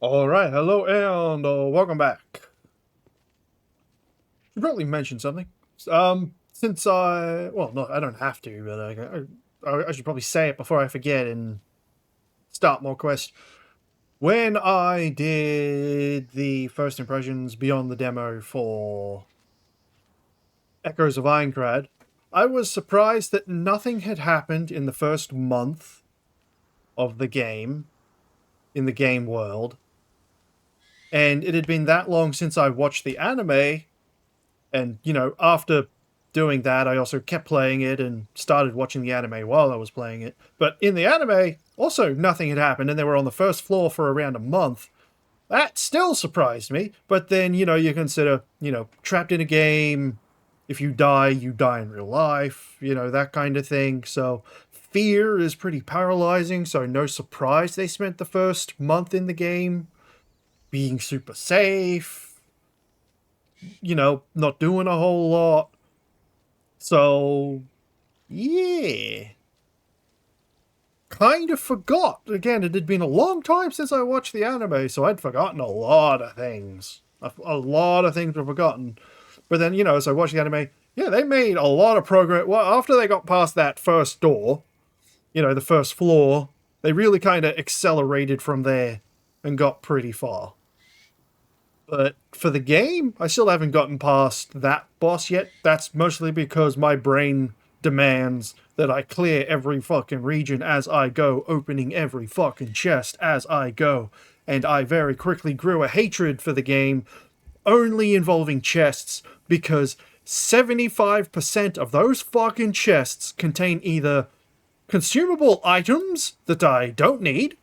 Alright, hello and welcome back. Should probably mention something. Since well, no, I don't have to, but I should probably say it before I forget and start more quests. When I did the first impressions beyond the demo for Echoes of Ironcrad, I was surprised that nothing had happened in the first month of the game, in the game world. And it had been that long since I watched the anime. And, after doing that, I also kept playing it and started watching the anime while I was playing it. But in the anime, also nothing had happened, and they were on the first floor for around a month. That still surprised me. But then, you consider, trapped in a game, if you die in real life, that kind of thing. So fear is pretty paralyzing, so no surprise they spent the first month in the game being super safe, not doing a whole lot. So, yeah. Kind of forgot. Again, it had been a long time since I watched the anime, so I'd forgotten a lot of things. A lot of things were forgotten. But then, as I watched the anime, yeah, they made a lot of progress. Well, after they got past that first door, the first floor, they really kind of accelerated from there and got pretty far. But for the game, I still haven't gotten past that boss yet. That's mostly because my brain demands that I clear every fucking region as I go, opening every fucking chest as I go. And I very quickly grew a hatred for the game only involving chests because 75% of those fucking chests contain either consumable items that I don't need,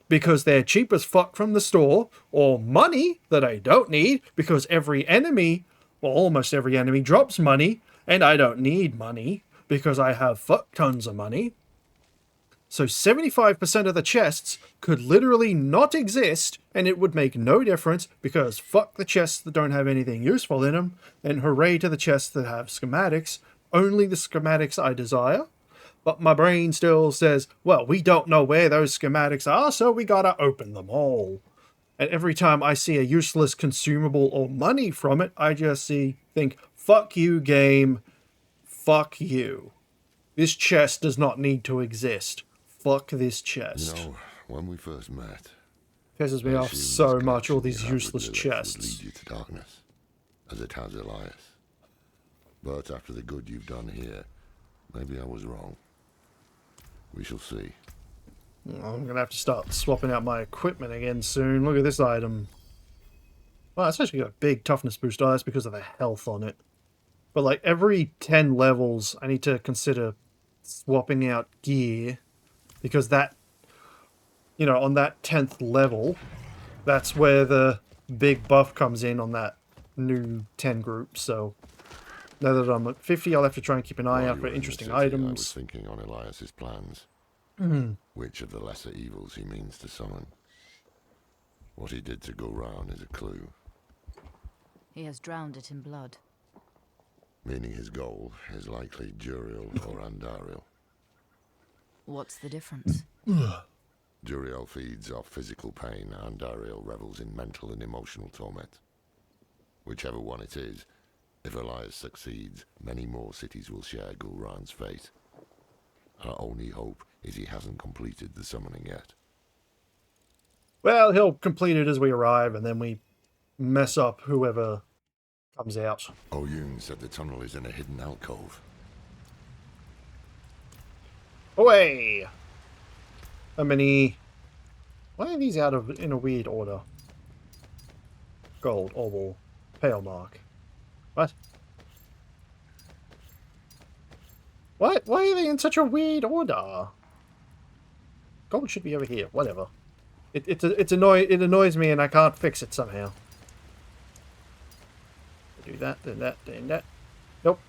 because they're cheap as fuck from the store, or money that I don't need because every enemy, well, almost every enemy drops money, and I don't need money because I have fuck tons of money. So 75% of the chests could literally not exist, and it would make no difference because fuck the chests that don't have anything useful in them, and hooray to the chests that have schematics, only the schematics I desire. But my brain still says, well, we don't know where those schematics are, so we gotta open them all. And every time I see a useless consumable or money from it, I just think, fuck you, game. Fuck you. This chest does not need to exist. Fuck this chest. When we first met, Pisses me off so much, all these useless chests. Would lead you to darkness, as it has Elias. But after the good you've done here, maybe I was wrong. We shall see. I'm gonna have to start swapping out my equipment again soon. Look at this item. Well, it's actually got a big toughness boost. Oh, that's because of the health on it. But like every 10 levels, I need to consider swapping out gear. Because that, on that 10th level, that's where the big buff comes in on that new 10 group. So now that I'm at 50, I'll have to try and keep an eye out for interesting items. I was thinking on Elias's plans. Which of the lesser evils he means to summon. What he did to go round is a clue. He has drowned it in blood. Meaning his goal is likely Duriel or Andariel. What's the difference? Duriel feeds off physical pain, Andariel revels in mental and emotional torment. Whichever one it is, if Elias succeeds, many more cities will share Gulran's fate. Our only hope is he hasn't completed the summoning yet. Well, he'll complete it as we arrive, and then we mess up whoever comes out. Oyun said the tunnel is in a hidden alcove. Away! How many... Why are these in a weird order? Gold, oval, pale mark. What? What? Why are they in such a weird order? Gold should be over here. Whatever. It annoys me and I can't fix it somehow. Do that, then that, then that. Nope.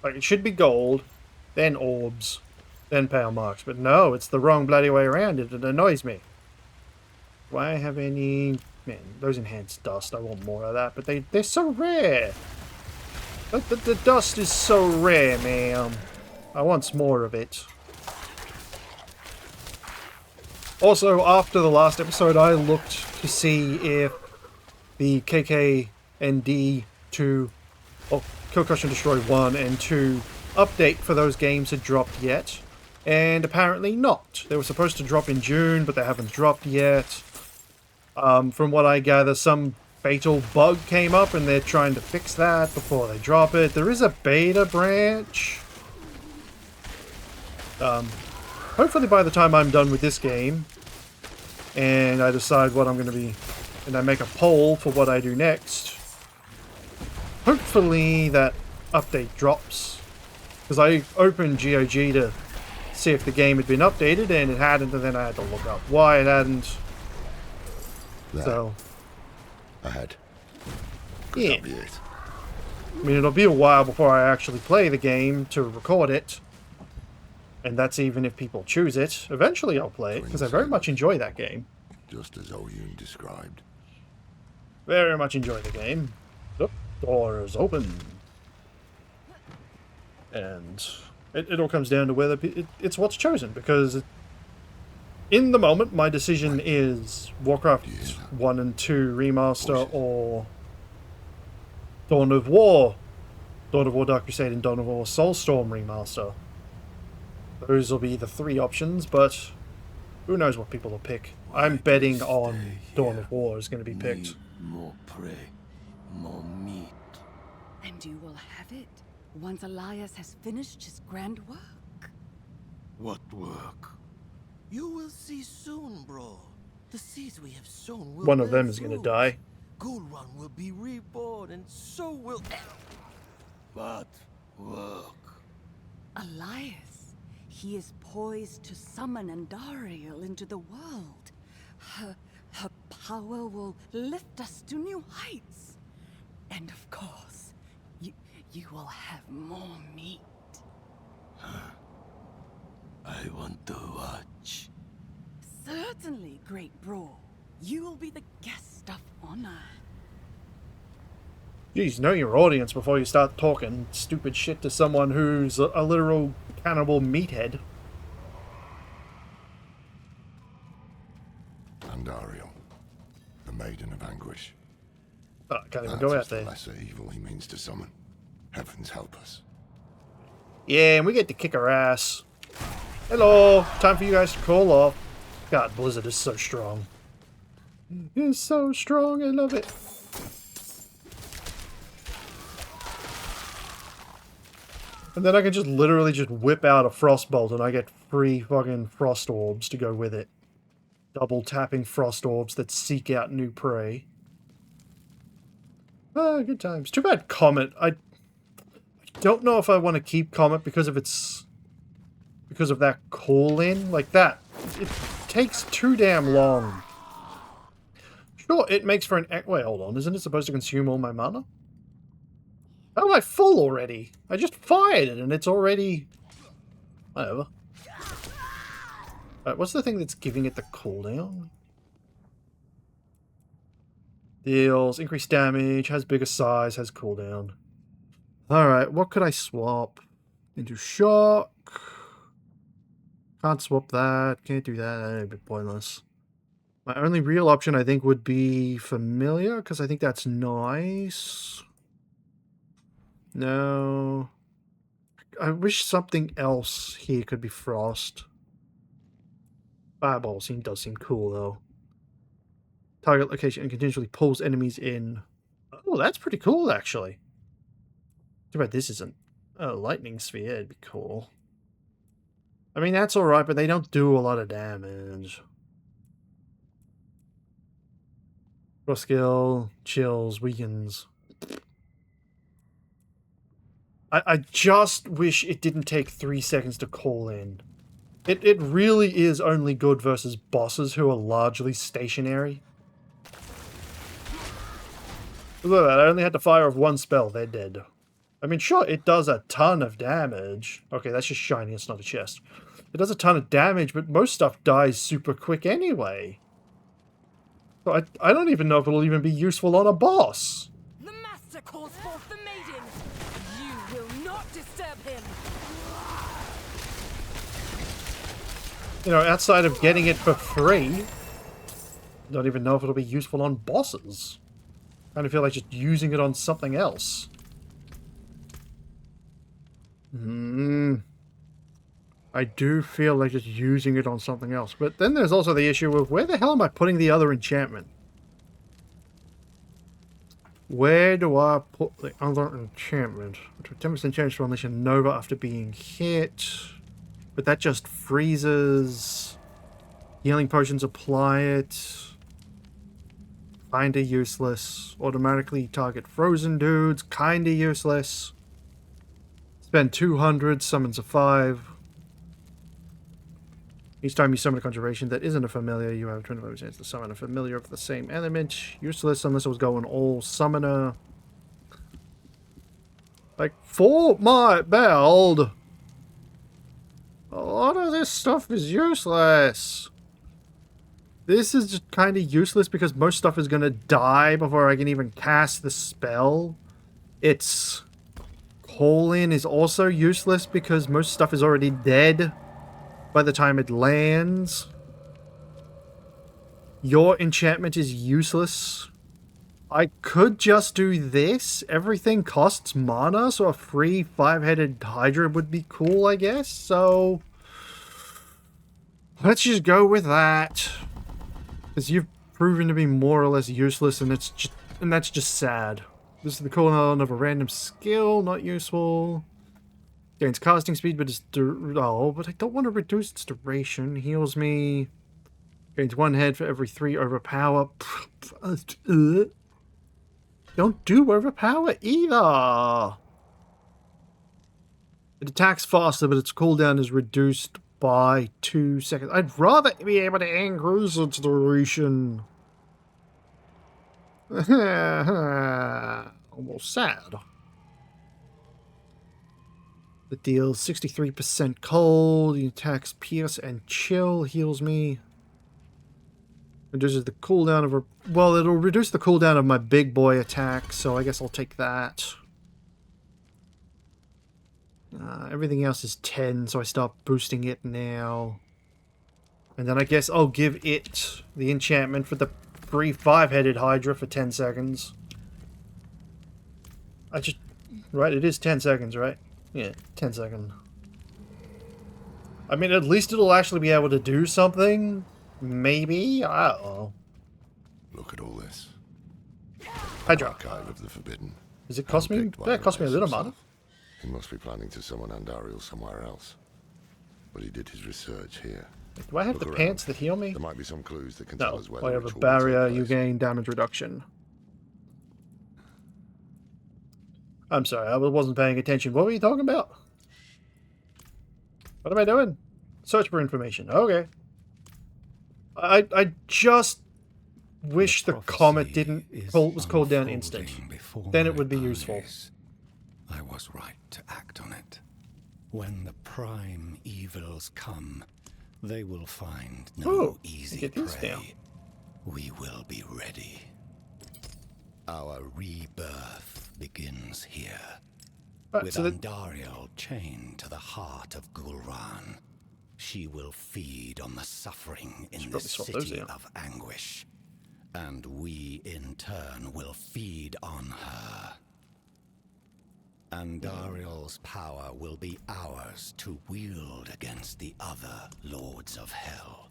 Like, it should be gold, then orbs, then pale marks. But no, it's the wrong bloody way around. It annoys me. Do I have any... Man, those enhanced dust, I want more of that. But they're so rare. The dust is so rare, man. I want more of it. Also, after the last episode, I looked to see if the KKND2, or Kill Crush and Destroy 1 and 2 update for those games had dropped yet. And apparently not. They were supposed to drop in June, but they haven't dropped yet. From what I gather, some fatal bug came up and they're trying to fix that before they drop it. There is a beta branch. Hopefully by the time I'm done with this game and I decide what I'm going to be, and I make a poll for what I do next, hopefully that update drops. Because I opened GOG to see if the game had been updated and it hadn't, and then I had to look up why it hadn't. There. So, Ahead. Could yeah. that be it? I mean, it'll be a while before I actually play the game to record it. And that's even if people choose it. Eventually I'll play it, because I very much enjoy that game. Just as Oyun described. Very much enjoy the game. The door is open. And it all comes down to whether it's what's chosen, because in the moment my decision is Warcraft 1 and 2 Remaster or Dawn of War Dark Crusade and Dawn of War Soulstorm Remaster. Those will be the three options, but who knows what people will pick. I'm betting on Dawn of War is going to be picked. More prey, more meat. And you will have it once Elias has finished his grand work. What work? You will see soon, bro. The seeds we have sown will One of bear them is going to fruit. die. Gulrun will be reborn, and so will... But work. Elias, he is poised to summon Andariel into the world. Her power will lift us to new heights. And of course, you will have more meat. I want to watch. Certainly, great bro. You will be the guest of honor. Geez, know your audience before you start talking stupid shit to someone who's a literal cannibal meathead. Andariel, the Maiden of Anguish. Oh, I can't even That go is out the there. lesser evil he means to summon. Heavens help us. Yeah, and we get to kick her ass. Hello, time for you guys to call off. God, Blizzard is so strong. It's so strong, I love it. And then I can just literally just whip out a frostbolt and I get free fucking frost orbs to go with it. Double tapping frost orbs that seek out new prey. Ah, good times. Too bad Comet. I don't know if I want to keep Comet because of its... because of that call-in. Like that. It takes too damn long. Sure, it makes for an... Wait, hold on. Isn't it supposed to consume all my mana? How am I full already? I just fired it and it's already... Whatever. What's the thing that's giving it the cooldown? Deals increased damage, has bigger size, has cooldown. Alright, what could I swap? Into shock. Can't swap that. Can't do that. That'd be pointless. My only real option, I think, would be familiar, because I think that's nice. No. I wish something else here could be frost. Fireball does seem cool, though. Target location and continually pulls enemies in. Oh, that's pretty cool, actually. Too bad this isn't a lightning sphere. It'd be cool. I mean, that's alright, but they don't do a lot of damage. Cross skill, chills, weakens. I just wish it didn't take 3 seconds to call in. It really is only good versus bosses who are largely stationary. Look at that, I only had to fire off one spell, they're dead. I mean, sure, it does a ton of damage. Okay, that's just shiny, it's not a chest. It does a ton of damage, but most stuff dies super quick anyway. So I don't even know if it'll even be useful on a boss. The master calls forth the maiden. You will not disturb him. You know, outside of getting it for free, don't even know if it'll be useful on bosses. I kind of feel like just using it on something else. I do feel like just using it on something else. But then there's also the issue of where the hell am I putting the other enchantment? Where do I put the other enchantment? 10% chance to unleash a Nova after being hit. But that just freezes. Healing potions apply it. Kinda useless. Automatically target frozen dudes. Kinda useless. Spend 200, summons a 5. Each time you summon a conjuration that isn't a familiar, you have a 25% chance to summon a familiar of the same element. Useless unless it was going all summoner. Like, for my build, a lot of this stuff is useless. This is just kind of useless because most stuff is going to die before I can even cast the spell. Its call-in is also useless because most stuff is already dead by the time it lands. Your enchantment is useless. I could just do this. Everything costs mana, so a free 5-headed Hydra would be cool, I guess. So let's just go with that. Because you've proven to be more or less useless, and that's just sad. This is the cooldown of a random skill, not useful. Gains casting speed, but it's but I don't want to reduce its duration. Heals me. Gains 1 head for every 3 overpower. Don't do overpower either. It attacks faster, but its cooldown is reduced by 2 seconds. I'd rather be able to increase its duration. Almost sad. It deals 63% cold. It attacks pierce and chill. Heals me. Reduces the cooldown of her. Well, it'll reduce the cooldown of my big boy attack, so I guess I'll take that. Everything else is 10, so I start boosting it now. And then I guess I'll give it the enchantment for the free 5-headed Hydra for 10 seconds. Right, it is 10 seconds, right? Yeah, 10 seconds. I mean, at least it'll actually be able to do something. Maybe? I don't know. Look at all this. Hydra. Archive of the Forbidden. Does it cost me? That cost me a little money. He must be planning to summon Andariel somewhere else. But he did his research here. Do I have Look the around. pants that heal me? There might be some clues that can tell No. us where I the have a ritual will barrier. take You place. gain damage reduction. I'm sorry, I wasn't paying attention. What were you talking about? What am I doing? Search for information. Okay. I just wish the comet was called down instant. Then it would be useful. I was right to act on it. When the prime evils come, they will find no Ooh, easy get these prey. down. We will be ready. Our rebirth begins here. Right, With so that, Andariel chained to the heart of Gulran, she will feed on the suffering in probably this swap those city out. of anguish. And we, in turn, will feed on her. Andariel's power will be ours to wield against the other lords of hell.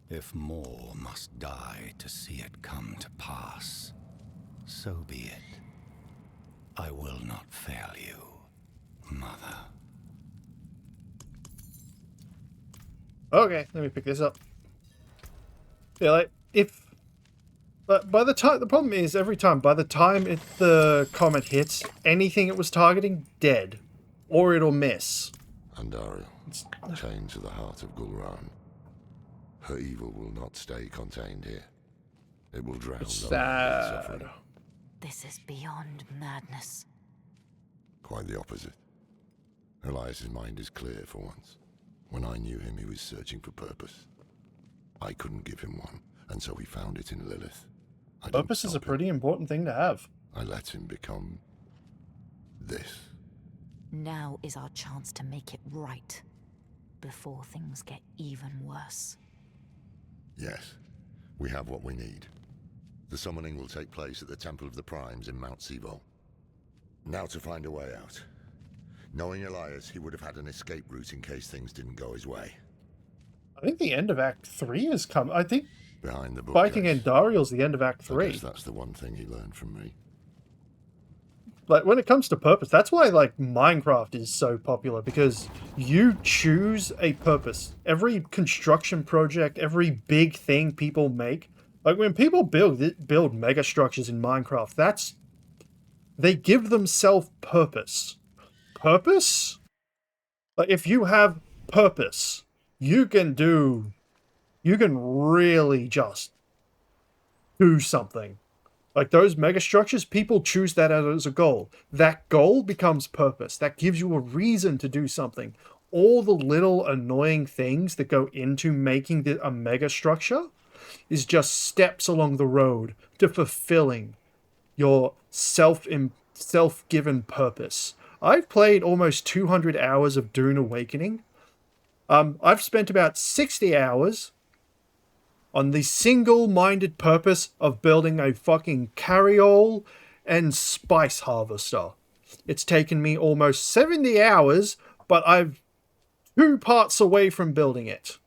If more must die to see it come to pass, so be it. I will not fail you, Mother. okay, let me pick this up. Yeah, like, but by the time, the problem is, every time, by the time the comet hits, anything it was targeting, dead. Or it'll miss. Andariel, chained to the heart of Gulran. Her evil will not stay contained here. It will drown It's the sad. suffering. This is beyond madness. Quite the opposite. Elias's mind is clear for once. When I knew him, he was searching for purpose. I couldn't give him one, and so he found it in Lilith. I didn't Purpose is a stop him. pretty important thing to have. I let him become this. Now is our chance to make it right. before things get even worse. Yes, we have what we need. The summoning will take place at the Temple of the Primes in Mount Sivo. Now to find a way out. Knowing Elias, he would have had an escape route in case things didn't go his way. I think the end of Act 3 has come. I think Behind the fighting bookcase. Andariel's the end of Act I 3. guess that's the one thing he learned from me. Like, when it comes to purpose, that's why, like, Minecraft is so popular, because you choose a purpose. Every construction project, every big thing people make, like, when people build mega structures in Minecraft, they give themselves purpose. Purpose? Like, if you have purpose, you can really just do something. Like, those mega structures, people choose that as a goal. That goal becomes purpose. That gives you a reason to do something. All the little annoying things that go into making a mega structure is just steps along the road to fulfilling your self-given purpose. I've played almost 200 hours of Dune Awakening. I've spent about 60 hours on the single-minded purpose of building a fucking carryall and spice harvester. It's taken me almost 70 hours, but I've 2 parts away from building it.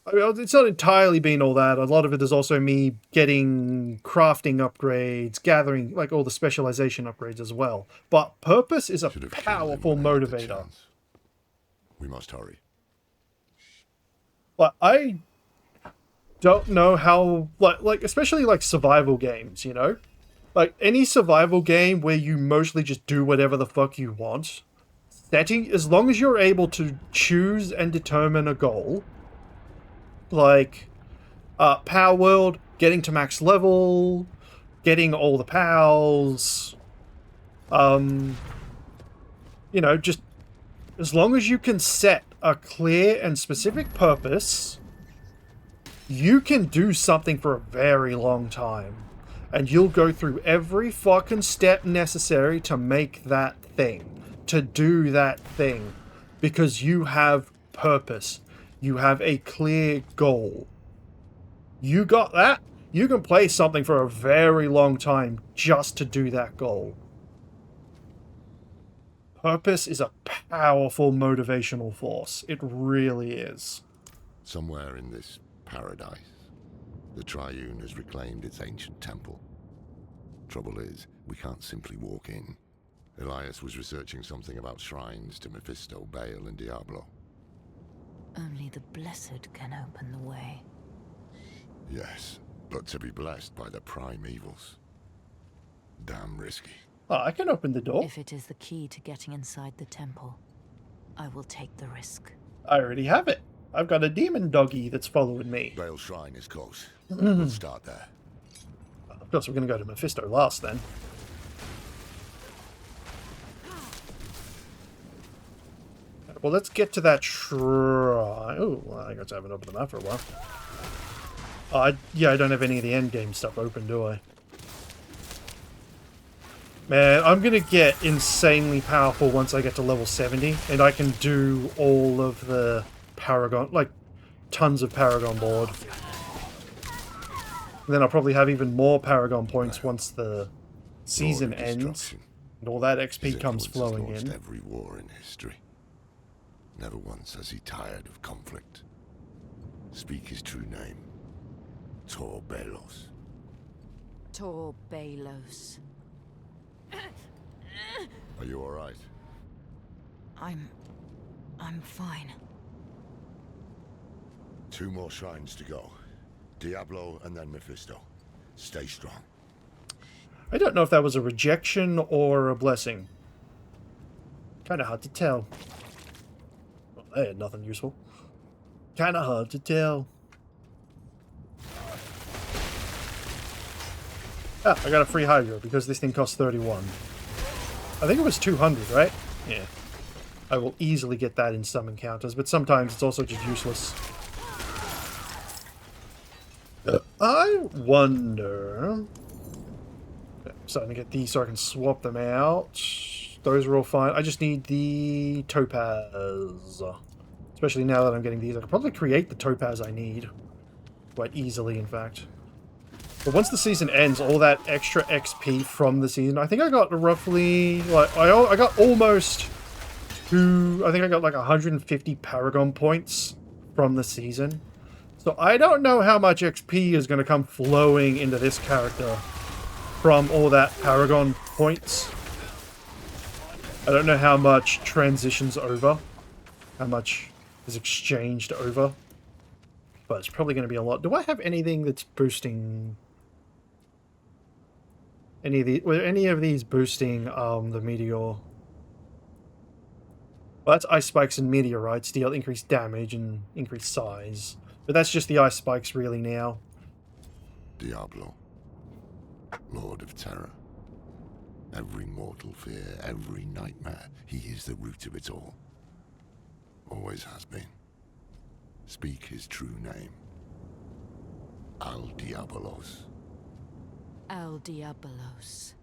I mean, it's not entirely been all that. A lot of it is also me getting crafting upgrades, gathering, like, all the specialization upgrades as well. But purpose is a Should have killed him powerful when I had the motivator. chance. We must hurry. But I don't know how, like especially like survival games, you know? Like any survival game where you mostly just do whatever the fuck you want. As long as you're able to choose and determine a goal, like Power World, getting to max level, getting all the pals, you know, just as long as you can set a clear and specific purpose, you can do something for a very long time. And you'll go through every fucking step necessary to make that thing. To do that thing. Because you have purpose. You have a clear goal. You got that? You can play something for a very long time just to do that goal. Purpose is a powerful motivational force. It really is. Somewhere in this paradise, the Triune has reclaimed its ancient temple. Trouble is, we can't simply walk in. Elias was researching something about shrines to Mephisto, Baal, and Diablo. Only the blessed can open the way. Yes, but to be blessed by the prime evils. Damn risky. Oh, I can open the door. If it is the key to getting inside the temple, I will take the risk. I already have it. I've got a demon doggy that's following me. Baal Shrine is close. We'll start there. Of course, we're going to go to Mephisto last, then. Well, let's get to that shrine. Oh, I guess I haven't opened the map for a while. Yeah, I don't have any of the endgame stuff open, do I? Man, I'm going to get insanely powerful once I get to level 70, and I can do all of the Paragon, like, tons of Paragon board. And then I'll probably have even more Paragon points once the season ends, and all that XP comes flowing in. Every war in history. Never once has he tired of conflict. Speak his true name. Tor Balos. Tor Balos. Are you all right? I'm fine. 2 more shrines to go. Diablo and then Mephisto. Stay strong. I don't know if that was a rejection or a blessing. Kinda hard to tell. Well, they had nothing useful. Kinda hard to tell. Ah, I got a free Hydra because this thing costs 31. I think it was 200, right? Yeah. I will easily get that in some encounters, but sometimes it's also just useless. I wonder... Okay, I'm starting to get these so I can swap them out. Those are all fine. I just need the topaz. Especially now that I'm getting these. I could probably create the topaz I need. Quite easily, in fact. But once the season ends, all that extra XP from the season, I think I got roughly, like, I got almost I think I got like 150 Paragon points from the season. So I don't know how much XP is going to come flowing into this character from all that Paragon points. I don't know how much transitions over, how much is exchanged over, but it's probably going to be a lot. Do I have anything that's boosting were any of these boosting the meteor? Well, that's ice spikes and meteorites deal increased damage and increased size, but that's just the ice spikes really now. Diablo, Lord of Terror. Every mortal fear, every nightmare, he is the root of it all. Always has been. Speak his true name. Al Diabolos. El Diabolos.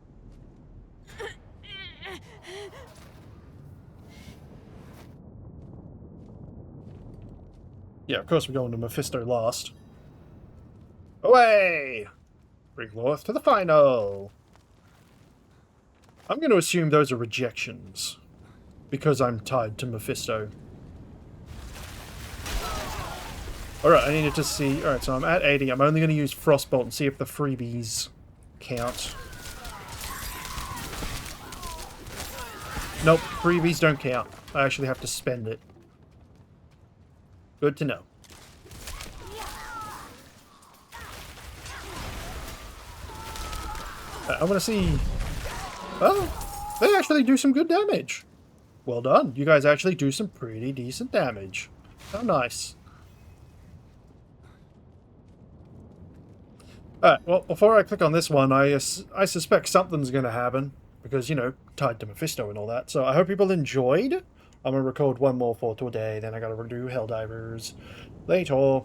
Yeah, of course we're going to Mephisto last. Away! Bring Lorth to the final! I'm going to assume those are rejections, because I'm tied to Mephisto. Alright, I needed to see... Alright, so I'm at 80. I'm only going to use Frostbolt and see if the freebies count. Nope, freebies don't count. I actually have to spend it. Good to know. I want to see... Oh, they actually do some good damage. Well done. You guys actually do some pretty decent damage. How nice. Alright, well, before I click on this one, I suspect something's going to happen. Because, you know, tied to Mephisto and all that. So I hope people enjoyed. I'm going to record one more for today. Then I got to do Helldivers later.